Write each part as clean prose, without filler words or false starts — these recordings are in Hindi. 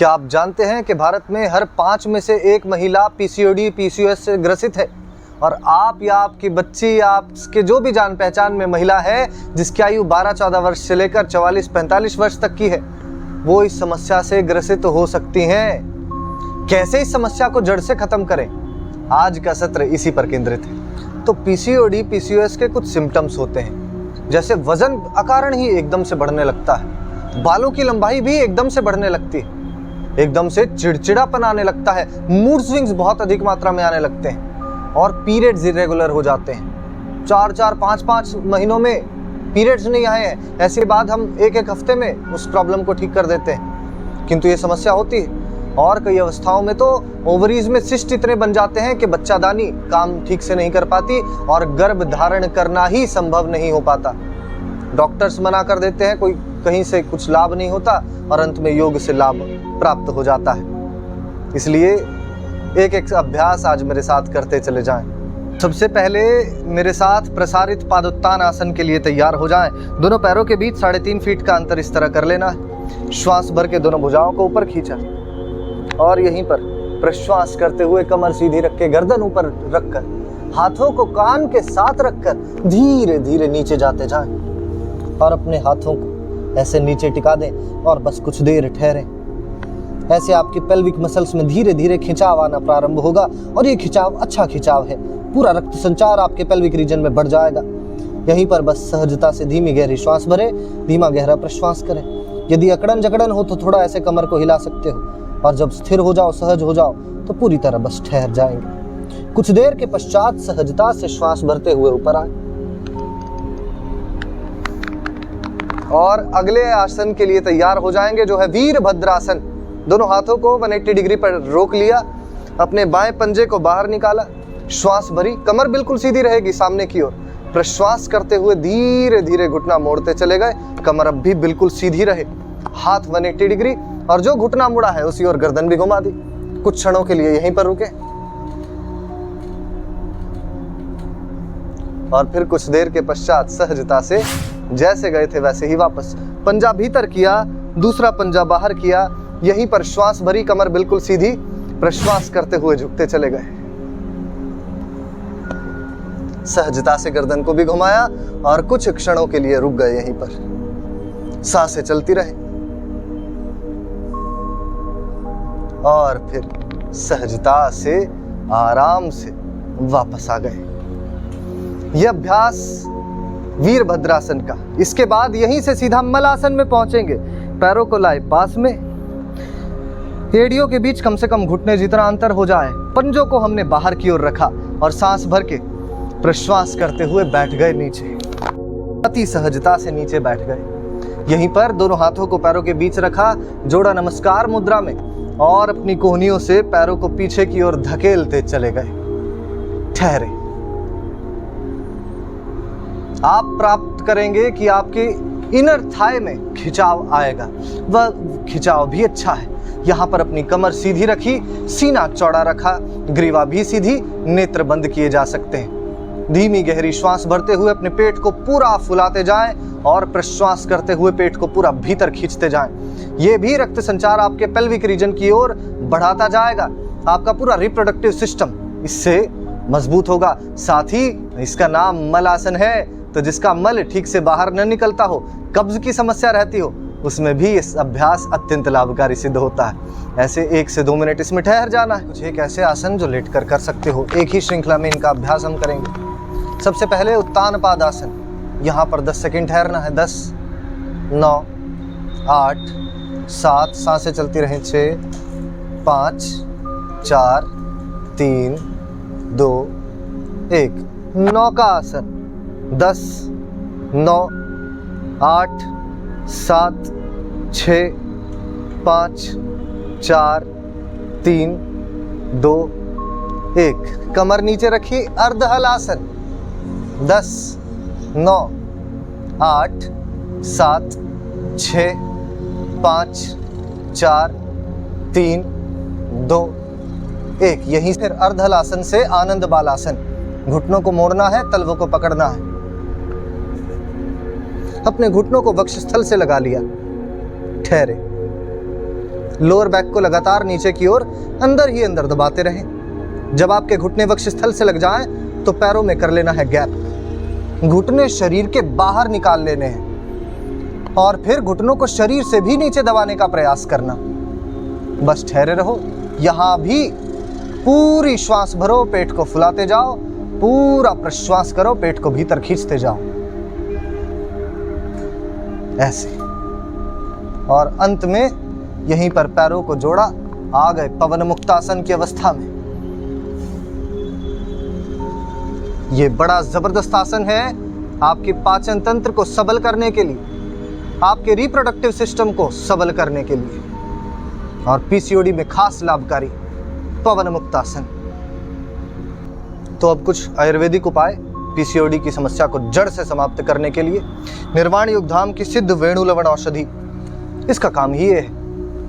क्या आप जानते हैं कि भारत में हर 5 में से 1 महिला पीसीओडी पीसीओएस से ग्रसित है? और आप या आपकी बच्ची या आपके जो भी जान पहचान में महिला है जिसकी आयु 12-14 वर्ष से लेकर 44-45 वर्ष तक की है, वो इस समस्या से ग्रसित हो सकती हैं। कैसे इस समस्या को जड़ से खत्म करें, आज का सत्र इसी पर केंद्रित है। तो पीसीओडी पीसीओएस के कुछ सिम्टम्स होते हैं, जैसे वजन अकारण ही एकदम से बढ़ने लगता है, बालों की लंबाई भी एकदम से बढ़ने लगती है, एकदम से चिड़चिड़ापन आने लगता है, मूड स्विंग्स बहुत अधिक मात्रा में आने लगते हैं और पीरियड्स इरेगुलर हो जाते हैं। 4-4, 5-5 महीनों में पीरियड्स नहीं आए हैं, ऐसे बाद हम 1-1 हफ्ते में उस प्रॉब्लम को ठीक कर देते हैं, किंतु ये समस्या होती है। और कई अवस्थाओं में तो ओवरीज में सिस्ट इतने बन जाते हैं कि बच्चादानी काम ठीक से नहीं कर पाती और गर्भ धारण करना ही संभव नहीं हो पाता। डॉक्टर्स मना कर देते हैं, कोई कहीं से कुछ लाभ नहीं होता और अंत में योग से लाभ प्राप्त हो जाता है। इसलिए एक अभ्यास आज मेरे साथ करते चले जाएं। सबसे पहले मेरे साथ प्रसारित पादोत्तान आसन के लिए तैयार हो जाएं। दोनों पैरों के बीच 3.5 फीट का अंतर इस तरह कर लेना है। श्वास भर के दोनों भुजाओं को ऊपर खींचा और यहीं पर प्रश्वास करते हुए कमर सीधी रख के गर्दन ऊपर रखकर हाथों को कान के साथ रखकर धीरे धीरे नीचे जाते जाएं और अपने हाथों को ऐसे नीचे टिका दें और बस कुछ देर ठहरें। ऐसे आपकी पेल्विक मसल्स में धीरे धीरे खिंचाव आना प्रारंभ होगा और ये खिंचाव अच्छा खिंचाव है, पूरा रक्त संचार आपके पेल्विक रीजन में बढ़ जाएगा। यहीं पर बस सहजता से धीमी गहरी श्वास भरें, धीमा गहरा प्रश्वास करें। यदि अकड़न जकड़न हो तो थोड़ा ऐसे कमर को हिला सकते हो और जब स्थिर हो जाओ, सहज हो जाओ तो पूरी तरह बस ठहर जाएंगे। कुछ देर के पश्चात सहजता से श्वास भरते हुए ऊपर आए और अगले आसन के लिए तैयार हो जाएंगे, जो है वीरभद्रासन। दोनों हाथों को 180 डिग्री पर रोक लिया, अपने बाएं पंजे को बाहर निकाला, श्वास भरी, कमर बिल्कुल सीधी रहेगी सामने की ओर। प्रश्वास करते हुए धीरे धीरे घुटना मोड़ते चले गए, कमर अब भी बिल्कुल सीधी रहे, हाथ 180 डिग्री और जो घुटना मुड़ा है उसी ओर गर्दन भी घुमा दी। कुछ क्षणों के लिए यहीं पर रुके और फिर कुछ देर के पश्चात सहजता से जैसे गए थे वैसे ही वापस। पंजा भीतर किया, दूसरा पंजा बाहर किया, यहीं पर श्वास भरी, कमर बिल्कुल सीधी, प्रश्वास करते हुए झुकते चले गए। सहजता से गर्दन को भी घुमाया और कुछ क्षणों के लिए रुक गए यहीं पर। सांसें चलती रहे और फिर सहजता से आराम से वापस आ गए। यह अभ्यास वीरभद्रासन का। इसके बाद यहीं से सीधा मलासन में पहुंचेंगे। पैरों को लाए पास में, एड़ियों के बीच कम से कम घुटने जितना अंतर हो जाए। पंजों को हमने बाहर की ओर रखा और सांस भर के प्रश्वास करते हुए बैठ गए नीचे। अति सहजता से नीचे बैठ गए। यहीं पर दोनों हाथों को पैरों के बीच रखा, जोड़ा नमस्कार मुद्रा में और अपनी कोहनियों से पैरों को पीछे की ओर धकेलते चले गए। ठहरे। आप प्राप्त करेंगे कि आपके इनर थाई में खिंचाव आएगा, वह खिंचाव भी अच्छा है। यहाँ पर अपनी कमर सीधी रखी, सीना चौड़ा रखा, ग्रीवा भी सीधी, नेत्र बंद किए जा सकते हैं। धीमी गहरी श्वास भरते हुए अपने पेट को पूरा फुलाते जाएं और प्रश्वास करते हुए पेट को पूरा भीतर खींचते जाएं। ये भी रक्त संचार आपके पेल्विक रीजन की ओर बढ़ाता जाएगा। आपका पूरा रिप्रोडक्टिव सिस्टम इससे मजबूत होगा। साथ ही इसका नाम मलासन है, तो जिसका मल ठीक से बाहर न निकलता हो, कब्ज की समस्या रहती हो, उसमें भी इस अभ्यास अत्यंत लाभकारी सिद्ध होता है। ऐसे 1 से 2 मिनट इसमें ठहर जाना है। कुछ एक ऐसे आसन जो लेट कर सकते हो। एक ही श्रृंखला में इनका अभ्यास हम करेंगे। सबसे पहले उत्तान पादासन। यहाँ पर 10 सेकंड ठहरना है। 10, 9, 8, 7, सांसें चलती रहें। 6, 5, 4, 3, 2, 1। 9 का आसन। 10, 9, 8, 7, 6, 5, 4, 3, 2, 1। कमर नीचे रखी, अर्ध हलासन। 10, 9, 8, 7, 6, 5, 4, 3, 2, 1। यहीं से अर्ध हलासन से आनंद बालासन। घुटनों को मोड़ना है, तलवों को पकड़ना है। अपने घुटनों को वक्षस्थल से लगा लिया। ठहरे। लोअर बैक को लगातार नीचे की ओर अंदर ही अंदर दबाते रहें। जब आपके घुटने वक्षस्थल से लग जाएं तो पैरों में कर लेना है गैप। घुटने शरीर के बाहर निकाल लेने हैं और फिर घुटनों को शरीर से भी नीचे दबाने का प्रयास करना। बस ठहरे रहो। यहां भी पूरी श्वास भरो, पेट को फुलाते जाओ, पूरा प्रश्वास करो, पेट को भीतर खींचते जाओ, ऐसे। और अंत में यहीं पर पैरों को जोड़ा, आ गए पवन मुक्तासन की अवस्था में। ये बड़ा जबरदस्त आसन है आपके पाचन तंत्र को सबल करने के लिए, आपके रिप्रोडक्टिव सिस्टम को सबल करने के लिए, और पीसीओडी में खास लाभकारी पवन मुक्तासन। तो अब कुछ आयुर्वेदिक उपाय पीसीओडी की समस्या को जड़ से समाप्त करने के लिए। निर्वाण युगधाम की सिद्ध वेणु लवण औषधि, इसका काम ही ये है।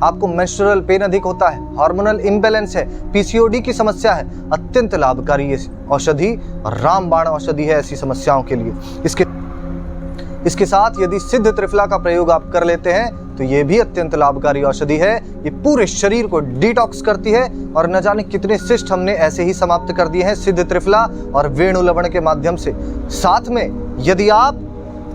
आपको मेंस्ट्रुअल पेन अधिक होता है, हार्मोनल इम्बैलेंस है, पीसीओडी की समस्या है, अत्यंत लाभकारी ये औषधि और रामबाण औषधि है ऐसी समस्याओं के लिए। इसके साथ यदि सिद्ध त्रिफला का प्रयोग आप कर लेते हैं तो ये भी अत्यंत लाभकारी औषधि है। ये पूरे शरीर को डिटॉक्स करती है और न जाने कितने शिष्ट हमने ऐसे ही समाप्त कर दिए हैं सिद्ध त्रिफला और वेणु लवण के माध्यम से। साथ में यदि आप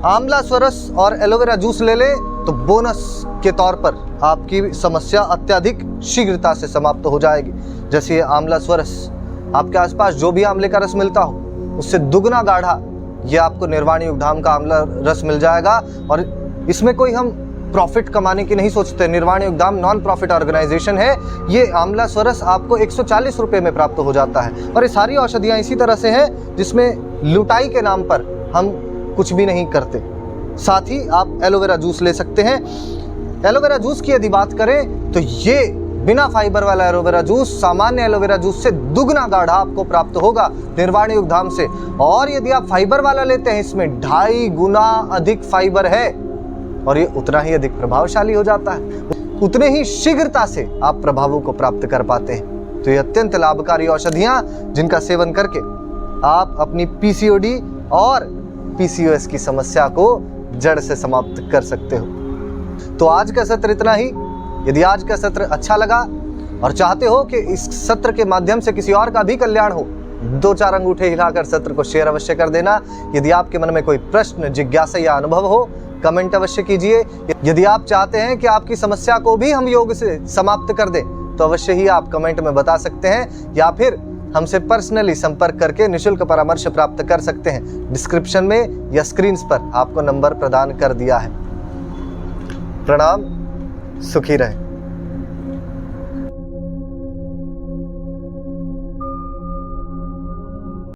आंवला स्वरस और एलोवेरा जूस ले लें तो बोनस के तौर पर आपकी समस्या अत्यधिक शीघ्रता से समाप्त हो जाएगी। जैसे ये आंवला स्वरस, आपके आसपास जो भी आंवले का रस मिलता हो उससे दुगना गाढ़ा ये आपको निर्वाण युगधाम का आंवला रस मिल जाएगा। और इसमें कोई हम प्रॉफिट कमाने की नहीं सोचते। निर्वाण युगधाम नॉन प्रॉफिट ऑर्गेनाइजेशन है। ये आंवला स्वरस आपको 140 रुपये में प्राप्त हो जाता है। और ये सारी औषधियाँ इसी तरह से हैं जिसमें लुटाई के नाम पर हम कुछ भी नहीं करते। साथ ही आप एलोवेरा जूस ले सकते हैं। एलोवेरा जूस की यदि बात करें तो ये बिना फाइबर वाला एलोवेरा जूस सामान्य एलोवेरा जूस से दुगना गाढ़ा आपको प्राप्त होगा निर्वाण युगधाम से। और यदि आप फाइबर वाला लेते हैं इसमें 2.5 गुना अधिक फाइबर है और ये उतना ही अधिक प्रभावशाली हो जाता है, उतने ही शीघ्रता से आप प्रभावों को प्राप्त कर पाते हैं। तो ये अत्यंत लाभकारी औषधियां जिनका सेवन करके आप अपनी पीसीओडी और पीसीओएस की समस्या को जड़ से समाप्त कर सकते हो। तो आज का सत्र इतना ही। यदि आज का सत्र अच्छा लगा और चाहते हो कि इस सत्र के माध्यम से किसी और का भी कल्याण हो, 2-4 अंगूठे हिलाकर सत्र को शेयर अवश्य कर देना। यदि आपके मन में कोई प्रश्न, जिज्ञासा या अनुभव हो, कमेंट अवश्य कीजिए। यदि आप चाहते हैं कि आपकी समस्या को भी हम योग से समाप्त कर दें तो अवश्य ही आप कमेंट में बता सकते हैं या फिर हमसे पर्सनली संपर्क करके निःशुल्क परामर्श प्राप्त कर सकते हैं। डिस्क्रिप्शन में या स्क्रीन पर आपको नंबर प्रदान कर दिया है। प्रणाम, सुखी रहें।